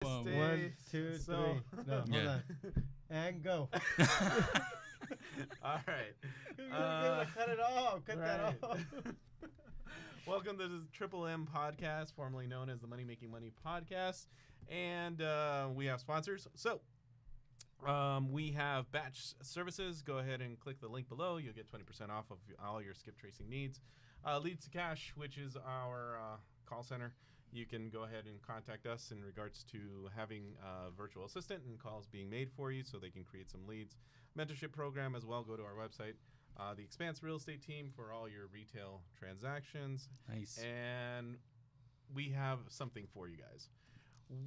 One, two, three. No, hold on. And go. All right. You're going to cut it off. Cut that off. Welcome to the Triple M podcast, formerly known as the Money Making Money podcast. And we have sponsors. So we have Batch Services. Go ahead and click the link below. You'll get 20% off of all your skip tracing needs. Leads to Cash, which is our call center. You can go ahead and contact us in regards to having a virtual assistant and calls being made for you so they can create some leads. Mentorship program as well. Go to our website. The Expanse Real Estate Team for all your retail transactions. Nice. And we have something for you guys.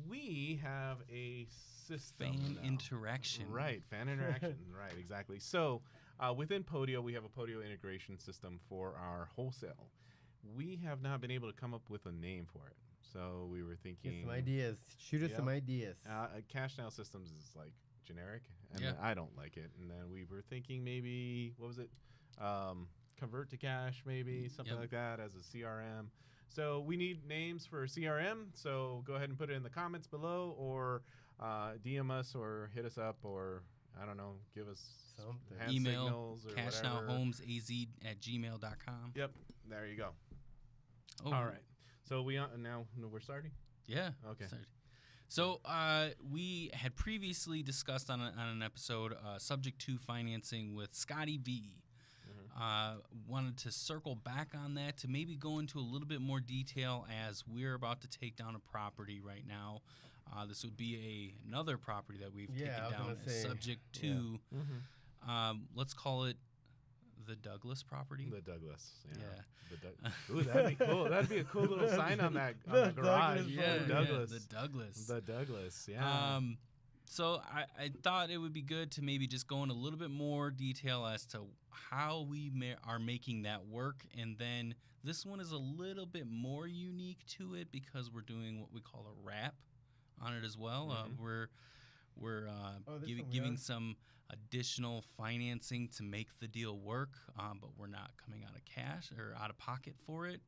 We have a system Fan now. interaction. Right, fan interaction. Right, exactly. So within Podio, we have a Podio integration system for our wholesale. We have not been able to come up with a name for it. So we were thinking... Get some ideas. Shoot us some ideas. Cash Now Systems is like generic, and Yeah. I don't like it. And then we were thinking maybe, what was it? Convert to Cash, maybe, something like that as a CRM. So we need names for CRM. So go ahead and put it in the comments below, or DM us, or hit us up, or I don't know, give us something. hand Email signals or whatever. cashnowhomesaz@gmail.com. Yep, there you go. Oh, All right. So now we're starting. Yeah. Okay. Sorry. So we had previously discussed on an episode subject to financing with Scotty V. Wanted to circle back on that to maybe go into a little bit more detail as we're about to take down a property right now. This would be another property that we've taken down as subject to, let's call it the Douglas property. The Douglas. Yeah. Ooh, that'd be cool. That'd be a cool little sign on that garage. Douglas. Yeah, the Douglas. the Douglas. The Douglas, yeah. So I thought it would be good to maybe just go in a little bit more detail as to how we are making that work. And then this one is a little bit more unique to it because we're doing what we call a wrap on it as well. We're giving some additional financing to make the deal work, but we're not coming out of cash or out of pocket for it.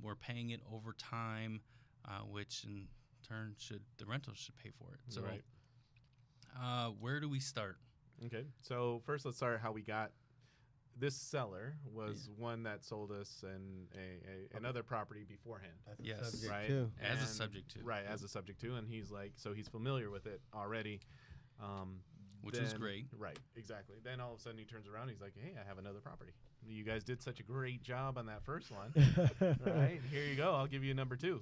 We're paying it over time, which in turn the rental should pay for it. So, right. Where do we start? Okay, so first let's start how we got. This seller was one that sold us another property beforehand. As a Yes. subject Right. too. As a subject to. Right, as a subject to, and he's like, so he's familiar with it already. Which was great. Right, exactly. Then all of a sudden he turns around and he's like, hey, I have another property. You guys did such a great job on that first one. Right, here you go. I'll give you number 2.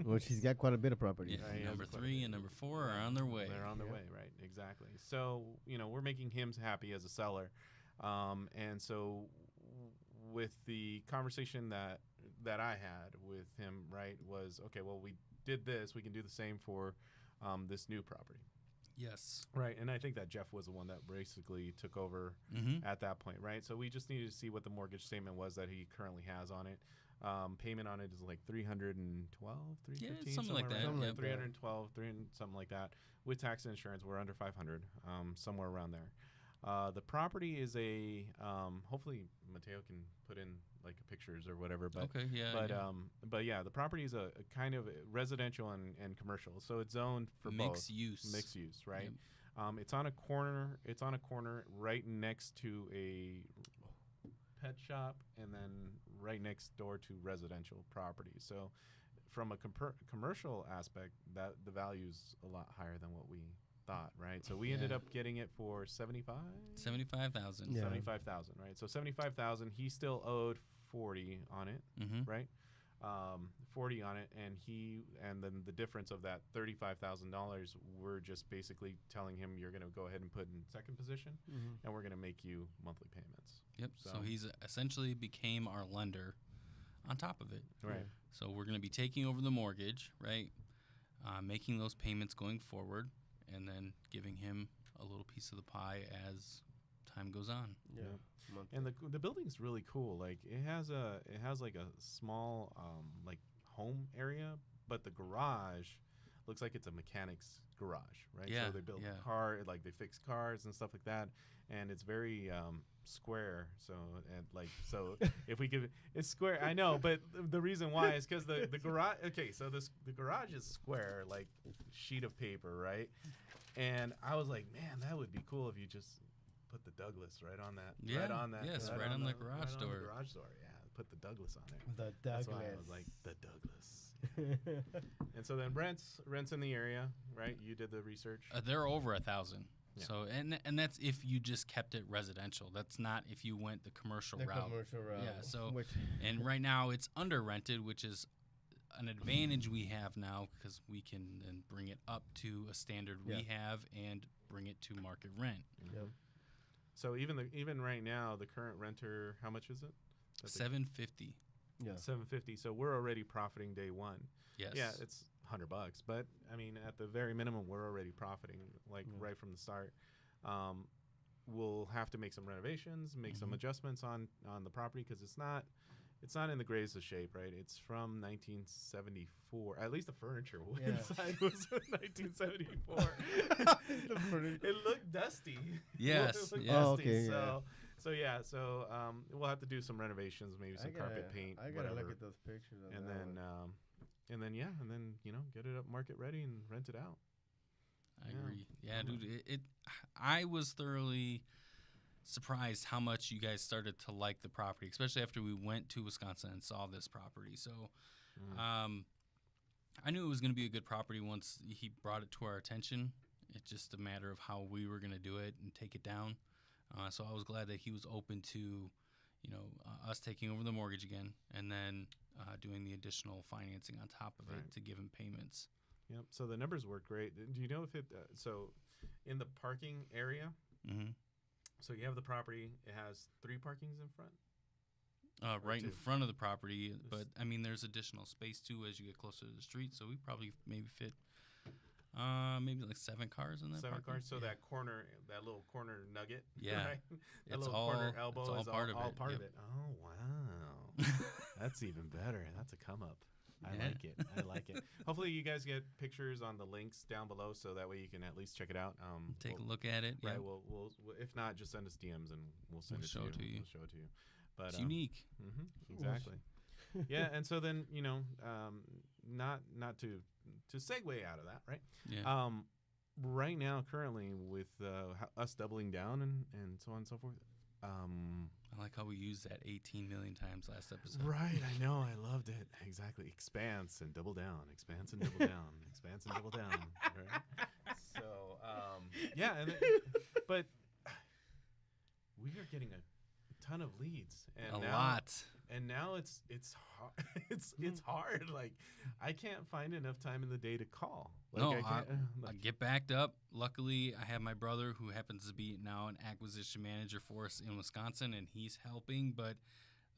Well, she's got quite a bit of property. Yeah, Right, number 3 and number 4 are on their way. They're on their way, right, exactly. So, we're making him happy as a seller. And so with the conversation that I had with him, right, was, okay, well, we did this. We can do the same for this new property. Yes. Right, and I think that Jeff was the one that basically took over at that point, right? So we just needed to see what the mortgage statement was that he currently has on it. Payment on it is like $312, $315, something like that. Something like Yep. 312, something like that. With tax and insurance, we're under $500, somewhere around there. The property is a hopefully Mateo can put in like pictures or whatever. But Okay, yeah. but the property is a kind of residential and commercial, so it's zoned for Mixed both. use. Mixed use, right? Yep. It's on a corner. It's on a corner right next to a pet shop, and then right next door to residential property. So, from a commercial aspect, that the value's a lot higher than what we thought, right? So we ended up getting it for $75,000. $75,000. $75,000, right? So $75,000. He still owed $40 on it, right? $40 on it, and then the difference of that $35,000, we're just basically telling him you're going to go ahead and put in second position, and we're going to make you monthly payments. Yep. So he's essentially became our lender on top of it. Right. So we're going to be taking over the mortgage, right? Making those payments going forward, and then giving him a little piece of the pie as time goes on. Yeah. And the building's really cool. Like it has like a small like home area, but the garage looks like it's a mechanic's garage, right? Yeah, So they build they fix cars and stuff like that, and it's very square. So if we could, it's square. I know, but the reason why is because the garage. Okay, so the garage is square, like sheet of paper, right? And I was like, man, that would be cool if you just put the Douglas right on that. Yeah. Right on that. Yes, right on the garage door. On the garage door. Yeah, put the Douglas on there. The That's Douglas. why I was like the Douglas. And so then rents in the area, right? You did the research. They're over 1,000. Yeah. So and that's if you just kept it residential. That's not if you went the commercial route. Commercial route. Yeah. So and right now it's under rented, which is an advantage we have now because we can then bring it up to a standard we have and bring it to market rent. Yep. So even right now, the current renter, how much is it? $750. Yeah. $750. So we're already profiting day one. Yes. Yeah, it's $100, but I mean, at the very minimum, we're already profiting right from the start. We'll have to make some renovations, make some adjustments on the property because it's not in the greatest of shape, right? It's from 1974. At least the furniture inside was 1974. It looked dusty. Yes. It looked yes. dusty. Okay, So we'll have to do some renovations, maybe some carpet paint, I gotta whatever. look at those pictures. Of and that then one. and then get it up market ready and rent it out. I Yeah. agree. Yeah, dude. I was thoroughly surprised how much you guys started to like the property, especially after we went to Wisconsin and saw this property. So, I knew it was going to be a good property once he brought it to our attention. It's just a matter of how we were going to do it and take it down. So I was glad that he was open to, us taking over the mortgage again and then doing the additional financing on top of it to give him payments. Yep. So the numbers work great. Do you know if it? So, in the parking area, Mm-hmm. so you have the property. It has 3 parkings in front. Right in 2. front of the property, but I mean, there's additional space too as you get closer to the street. So we probably maybe fit, maybe like 7 cars in that. 7 parking. cars. So that little corner nugget. Yeah. Right? That It's little all- corner elbow it's all is part of all it. part Yep. of it. Oh wow, that's even better. That's a come up. I Yeah. like it. I like it. Hopefully, you guys get pictures on the links down below, so that way you can at least check it out. Take a look at it. Right. Yeah. We'll if not, just send us DMs and we'll send it show it to you. We'll show it to you. But It's unique. exactly. Yeah, and so then not to segue out of that, right? Yeah. Right now, currently with us doubling down and so on and so forth. I like how we used that 18 million times last episode. Right, I know, I loved it. Exactly, expanse and double down, expanse and double down, expanse and double down. Right? So yeah, but we are getting a ton of leads and A lot. And now it's hard. it's hard. Like I can't find enough time in the day to call. Like, No, I can't, I get backed up. Luckily, I have my brother who happens to be now an acquisition manager for us in Wisconsin, and he's helping. But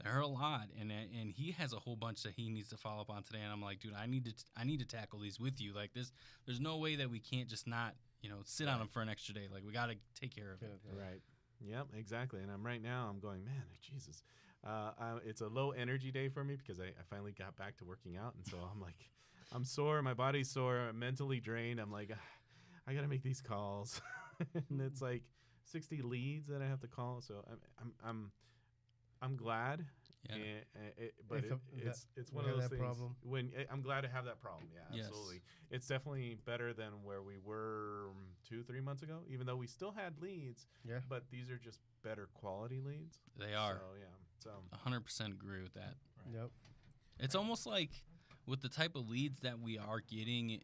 there are a lot, and he has a whole bunch that he needs to follow up on today. And I'm like, dude, I need to tackle these with you. Like there's no way that we can't just not sit on them for an extra day. Like we got to take care of it. Right. Yep, exactly. And I'm going, man, Jesus. It's a low energy day for me because I finally got back to working out. And so I'm like, I'm sore. My body's sore. I'm mentally drained. I'm like, I got to make these calls. And it's like 60 leads that I have to call. So I'm glad. Yeah. But it's one of those things. problem. I'm glad to have that problem. Yeah, Yes. absolutely. It's definitely better than where we were 2-3 months ago, even though we still had leads. Yeah. But these are just better quality leads. They are. So, yeah. So 100% agree with that. Right. Yep. It's almost like with the type of leads that we are getting,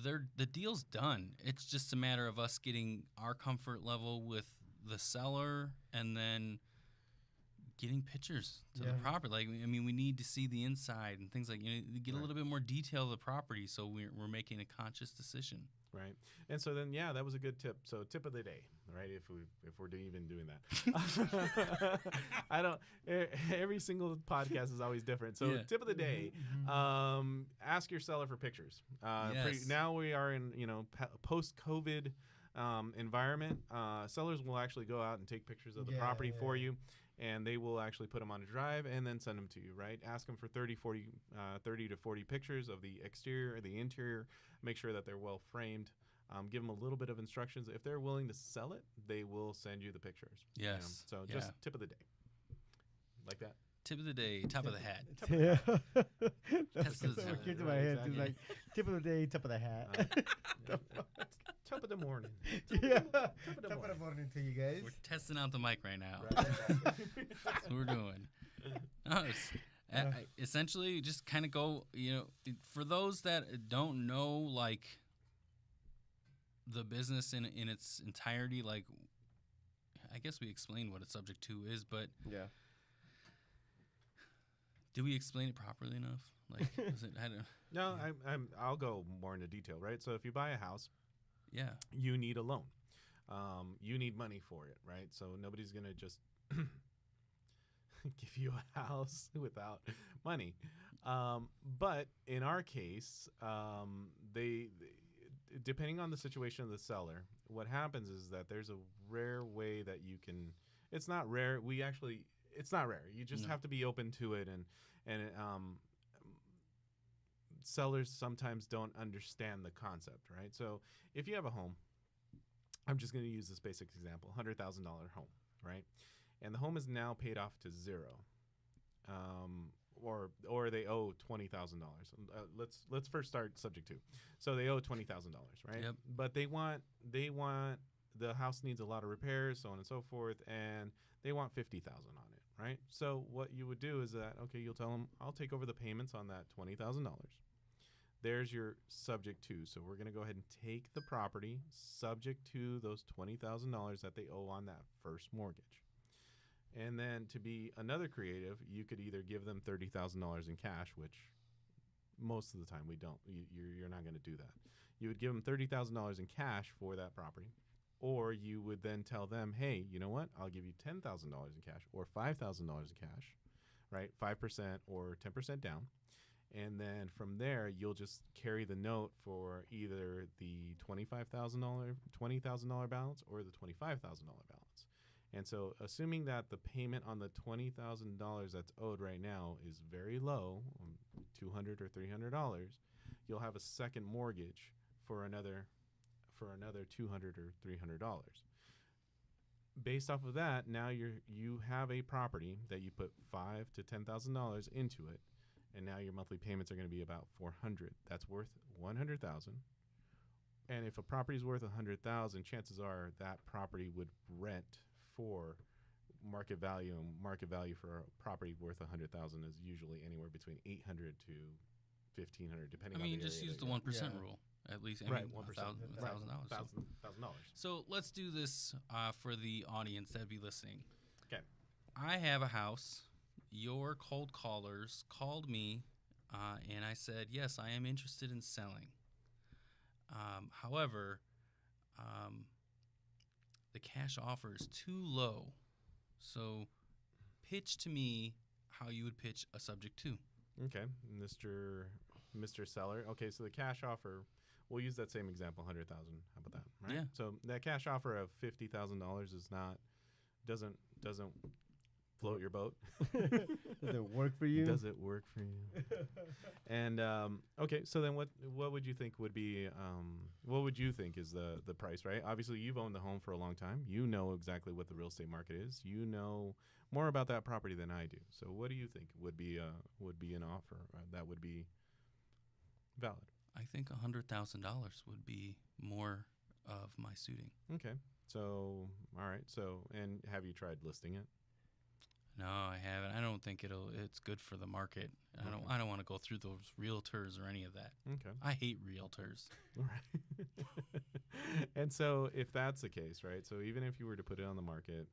the deal's done. It's just a matter of us getting our comfort level with the seller and then getting pictures to the property. Like, I mean, we need to see the inside and things like, get a little bit more detail of the property so we're making a conscious decision. Right. And so then, yeah, that was a good tip. So tip of the day, right? If we're even doing that, I don't. Every single podcast is always different. So tip of the day, ask your seller for pictures. Yes. Now we are in post-COVID environment. Sellers will actually go out and take pictures of the property for you. And they will actually put them on a drive and then send them to you, right? Ask them for 30 to 40 pictures of the exterior or the interior. Make sure that they're well framed. Give them a little bit of instructions. If they're willing to sell it, they will send you the pictures. Yes. So just tip of the day. Like that. Tip of the day, top of the hat. Yeah. That's That's the- what came to my right, head. exactly. It's like tip of the day, top of the hat. Top of the morning. Yeah. Top of the Top of the morning to you guys. We're testing out the mic right now. Right, exactly. That's what we're doing. No, essentially, just kind of go, for those that don't know, like, the business in its entirety, like, I guess we explained what a subject to is, but Yeah. did we explain it properly enough? Like, was it, I don't, No, I'll go more into detail, right? So if you buy a house, yeah, you need a loan. You need money for it, right? So nobody's going to just give you a house without money. But in our case, they depending on the situation of the seller, what happens is that there's a rare way that you can. It's not rare. It's not rare. You just have to be open to it, and sellers sometimes don't understand the concept, right? So if you have a home, I'm just going to use this basic example: $100,000 home, right? And the home is now paid off to zero, or they owe $20,000. Let's first start subject to. So they owe $20,000, right? Yep. But they want the house needs a lot of repairs, so on and so forth, and they want $50,000 on it, right? So what you would do is that, okay, you'll tell them, I'll take over the payments on that $20,000. There's your subject to. So we're going to go ahead and take the property subject to those $20,000 that they owe on that first mortgage. And then to be another creative, you could either give them $30,000 in cash, which most of the time we don't. You're not going to do that. You would give them $30,000 in cash for that property, or you would then tell them, hey, you know what? I'll give you $10,000 in cash or $5,000 in cash, right? 5% or 10% down. And then from there, you'll just carry the note for either the $20,000 balance or the $25,000 balance. And so assuming that the payment on the $20,000 that's owed right now is very low, $200 or $300, you'll have a second mortgage for another $200 or $300. Based off of that, now you have a property that you put $5,000 to $10,000 into it, and now your monthly payments are going to be about $400. That's worth $100,000. And if a property is worth $100,000, chances are that property would rent for market value, and market value for a property worth $100,000 is usually anywhere between $800 to $1,500, depending. I mean, just use the 1% Yeah. rule at least. I Right, mean, 1%. $1,000. $1,000. So let's do this for the audience that be listening. Okay. I have a house. Your cold callers called me, and I said, yes, I am interested in selling. However, the cash offer is too low. So pitch to me how you would pitch a subject to. Okay, Mr. Seller. Okay, so the cash offer, we'll use that same example, $100,000. How about that? Right? Yeah. So that cash offer of $50,000 doesn't float your boat. Does it work for you? Does it work for you? And okay, so then what would you think would be what would you think is the price, right? Obviously, you've owned the home for a long time. You know exactly what the real estate market is. You know more about that property than I do. So what do you think would be an offer that would be valid? I think $100,000 would be more of my suiting. Okay. So all right. So and have you tried listing it? No, I haven't. I don't think it's good for the market. Okay. I don't want to go through those realtors or any of that. Okay. I hate realtors. Right. And so if that's the case, right? So even if you were to put it on the market,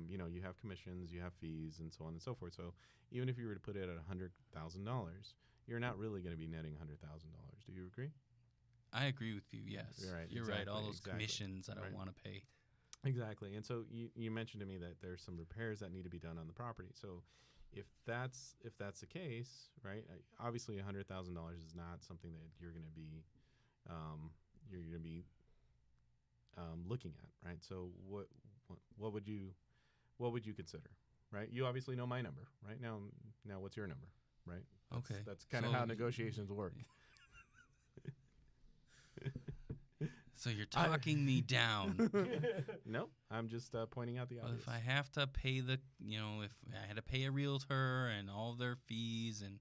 you have commissions, you have fees, and so on and so forth. So even if you were to put it at $100,000, you're not really going to be netting $100,000. Do you agree? I agree with you. Yes, You're right, You're right. All those exactly. commissions I don't Right. want to pay. Exactly. And so you mentioned to me that there's some repairs that need to be done on the property. So if that's the case, right? Obviously, $100,000 is not something that you're going to be looking at, right? So what would you consider, right? You obviously know my number, right? Now what's your number, right? Okay. That's kind of So how negotiations work. So you're talking me down. Nope, I'm just pointing out the Well, obvious. if I have to pay if I had to pay a realtor and all their fees, and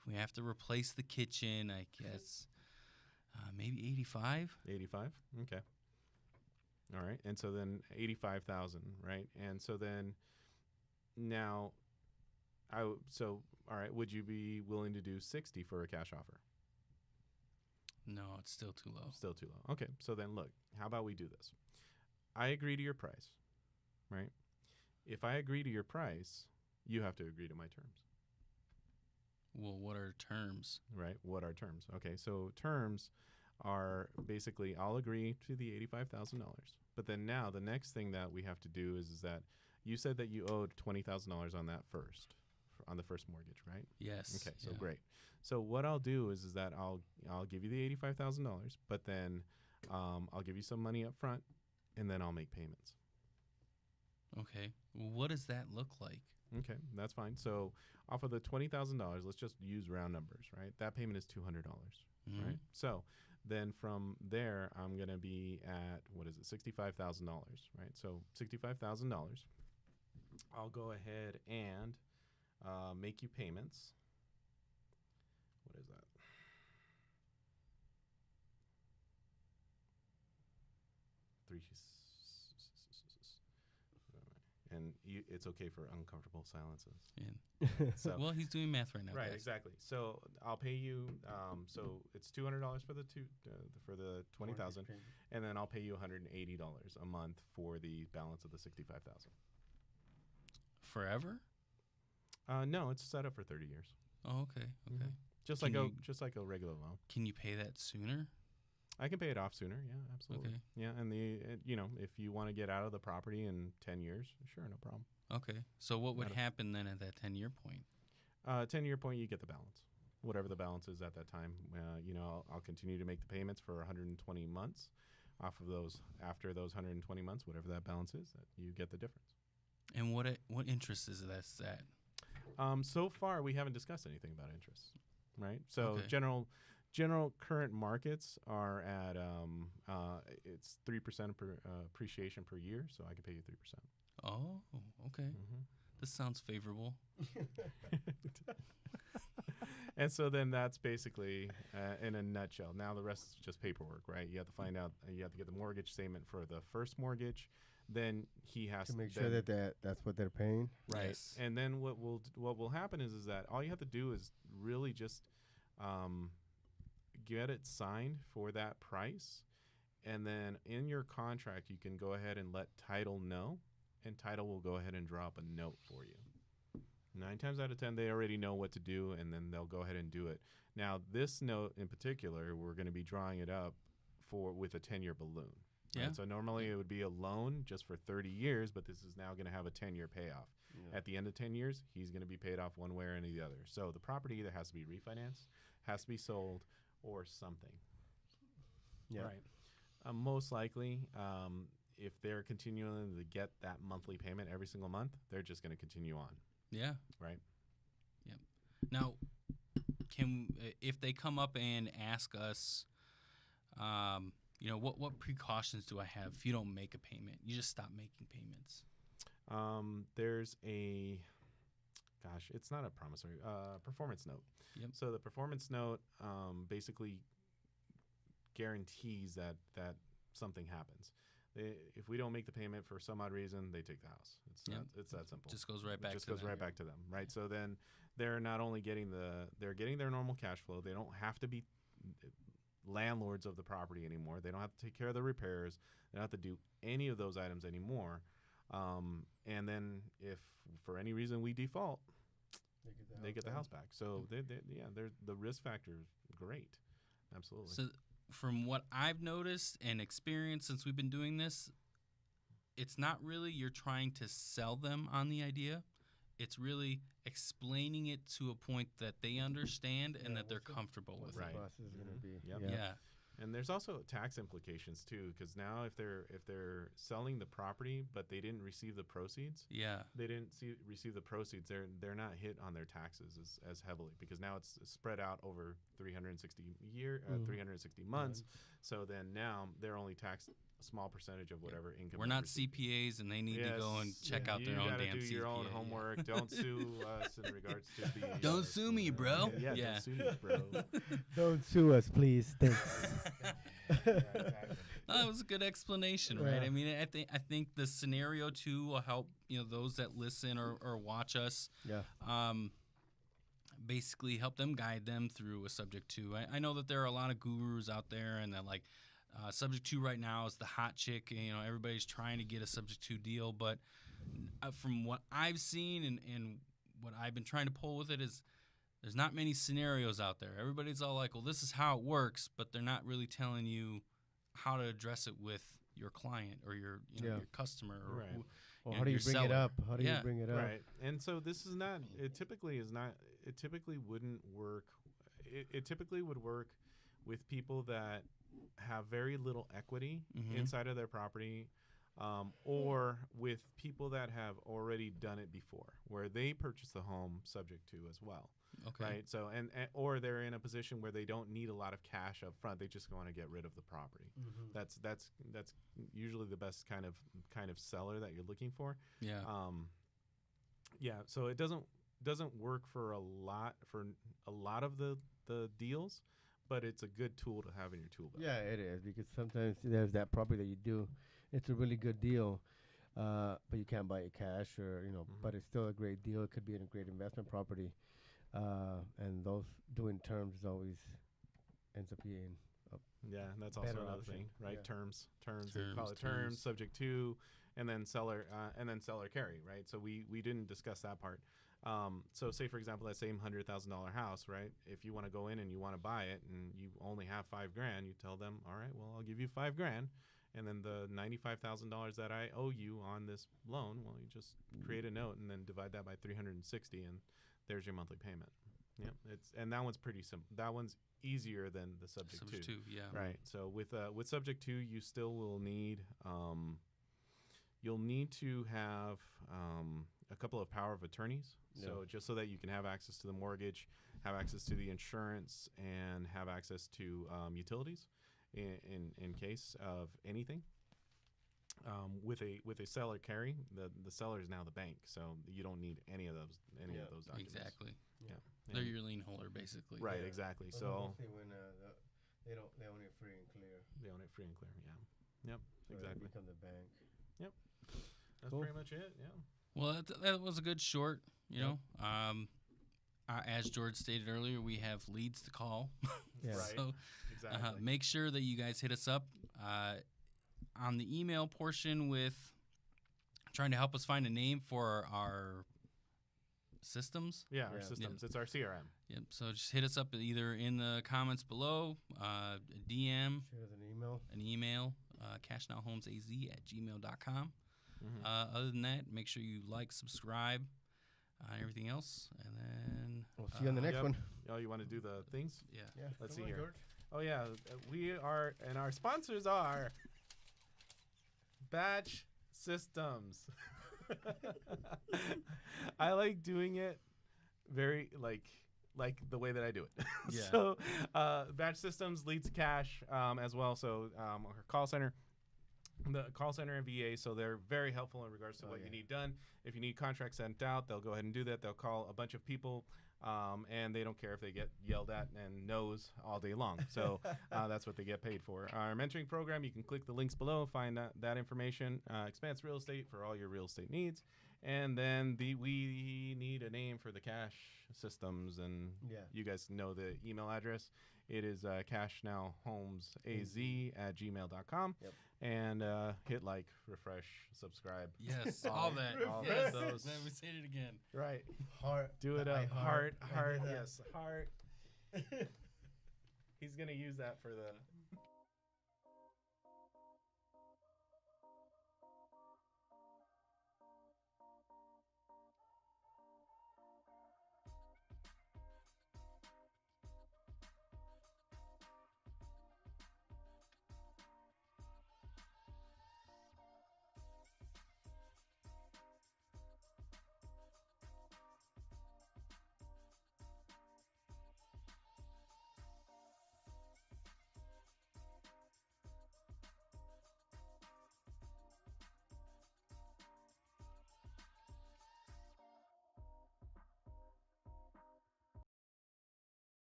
if we have to replace the kitchen, I guess maybe 85. 85. Okay. All right, and so then 85,000, right? And so then now, all right, would you be willing to do 60 for a cash offer? No, it's still too low. Still too low. Okay, so then look, how about we do this? I agree to your price, right? If I agree to your price, you have to agree to my terms, Well, what are terms? right? What are terms? Okay, so terms are basically I'll agree to the $85,000, but then now the next thing that we have to do is that you said that you owed $20,000 on that on the first mortgage, right? Yes. Okay, so yeah. great. So what I'll do is that I'll give you the $85,000, but then I'll give you some money up front, and then I'll make payments. Okay. Well, what does that look like? Okay, that's fine. So off of the $20,000, let's just use round numbers, right? That payment is $200, Mhm. right? So then from there, I'm gonna be at $65,000, right? So $65,000. I'll go ahead and make you payments. What is that? And it's okay for uncomfortable silences. And, So well, he's doing math right now. right, guys. exactly. So I'll pay you. So it's $200 for the for the 20,000, and then I'll pay you $180 a month for the balance of the 65,000. Forever? No, it's set up for 30 years, Oh, okay. Okay. Mhm. just Can like a regular loan. Can you pay that sooner? I can pay it off sooner. Yeah, absolutely. Okay. Yeah, and if you want to get out of the property in 10 years, sure, no problem. Okay. So what would Not a- happen then at that 10-year point? 10-year point, you get the balance, whatever the balance is at that time. I'll continue to make the payments for 120 months. Off of those, after those 120 months, whatever that balance is, that you get the difference. And what interest is that at? So far, we haven't discussed anything about interest, right? So Okay. general current markets are at it's 3% appreciation per year, so I can pay you 3%. Oh, okay. Mm-hmm. This sounds favorable. And so then that's basically in a nutshell. Now the rest is just paperwork, right? You have to find out. You have to get the mortgage statement for the first mortgage. Then he has to make sure that's what they're paying. right. Yes. And then what will happen is that all you have to do is really just get it signed for that price, and then in your contract you can go ahead and let title know, and title will go ahead and drop a note for you. 9 times out of 10 they already know what to do, and then they'll go ahead and do it. Now this note in particular, we're going to be drawing it up with a 10-year balloon. Right? Yeah. So normally it would be a loan just for 30 years, but this is now going to have a 10-year payoff. At the end of 10 years, he's going to be paid off one way or the other. So the property either has to be refinanced, has to be sold, or something. Yeah. Right. Most likely, if they're continuing to get that monthly payment every single month, they're just going to continue on. Yeah. Right. Yep. Now, if they come up and ask us, what precautions do I have if you don't make a payment? You just stop making payments. There's it's not a promissory, performance note. Yep. So the performance note basically guarantees that something happens. If we don't make the payment for some odd reason, they take the house. It's that simple. Just goes right back. Just to goes them. right back to them, right? So then they're not only getting their normal cash flow. They don't have to be landlords of the property anymore. They don't have to take care of the repairs. They don't have to do any of those items anymore. And then if for any reason we default, they get the house back. So the risk factor is great. Absolutely. So from what I've noticed and experienced since we've been doing this, it's not really you're trying to sell them on the idea. It's really explaining it to a point that they understand and that they're comfortable with. What's Right. the process is going to be? Yep. Yeah. And there's also tax implications too, because now if they're selling the property but they didn't receive the proceeds, they didn't receive the proceeds, they're not hit on their taxes as heavily, because now it's spread out over 360 months. So then now they're only taxed a small percentage of whatever income. We're not CPAs, and they need to go and check out their own damn CPA. You gotta do your own homework. Don't sue us in regards to the. Don't sue me, bro. Don't sue me, bro. Don't sue us, please. Thanks. That was a good explanation, right? I mean, I think the scenario too will help those that listen or watch us. Basically help them, guide them through a subject to. I know that there are a lot of gurus out there, and that like subject to right now is the hot chick. Everybody's trying to get a subject to deal, but from what I've seen and what I've been trying to pull with it is there's not many scenarios out there. Everybody's all like, well, this is how it works, but they're not really telling you how to address it with your client or your customer or how do you bring it up? How do you bring it up? Right. And so this is not, it typically wouldn't work. It typically would work with people that have very little equity inside of their property, or with people that have already done it before, where they purchase the home subject to as well. Okay. Right. So or they're in a position where they don't need a lot of cash up front. They just want to get rid of the property. That's usually the best kind of seller that you're looking for. Yeah. So it doesn't work for a lot of the deals, but it's a good tool to have in your toolbox. Yeah, it is, because sometimes there's that property that you do. It's a really good deal, but you can't buy it cash, or but it's still a great deal. It could be in a great investment property. And those doing terms always ends up being that's also another option. Thing, right? Yeah. Terms. They call it terms, subject to, and then seller carry, right? So we didn't discuss that part. So say, for example, that same $100,000 house, right? If you want to go in and you want to buy it and you only have $5,000, you tell them, all right, well, I'll give you $5,000. And then the $95,000 that I owe you on this loan, well, you just create a note and then divide that by 360, and there's your monthly payment. Yeah, and that one's pretty simple. That one's easier than the subject to. Right. So with subject to, you still will need you'll need to have a couple of power of attorneys. So just so that you can have access to the mortgage, have access to the insurance, and have access to utilities in case of anything. With a seller carry, the seller is now the bank, so you don't need any of those documents. Exactly. Yeah. They're your lien holder, basically. Right. Exactly. So when they own it free and clear. They own it free and clear. Yeah. Yep. So exactly. They become the bank. Yep. That's Cool. pretty much it. Yeah. Well, that was a good short. As George stated earlier, we have leads to call. Yeah. Right. So Exactly. make sure that you guys hit us up on the email portion with trying to help us find a name for our systems. Yeah, our systems. It's our CRM. Yep. So just hit us up either in the comments below, DM, Shoot us an email. cashnowhomesaz@gmail.com. Other than that, make sure you like, subscribe, and everything else. And then We'll see you on the next one. Oh, you want to do the things? Yeah. Let's Come see on, here. George. Oh yeah, we are, and our sponsors are Batch Systems. I like doing it very like the way that I do it. Yeah. So Batch Systems leads to cash as well. So our call center. The call center and VA, so they're very helpful in regards to what you need done. If you need contracts sent out, they'll go ahead and do that. They'll call a bunch of people, and they don't care if they get yelled at and no's all day long. So that's what they get paid for. Our mentoring program, you can click the links below, find that information. Expanse Real Estate for all your real estate needs. And then we need a name for the cash systems, and you guys know the email address. It is cashnowhomesaz@gmail.com. Yep. And hit like, refresh, subscribe. Yes, all that. All Yes. those. Let me say it again. Right. Heart. Do it I up. Heart. I did that. Yes, heart. He's going to use that for the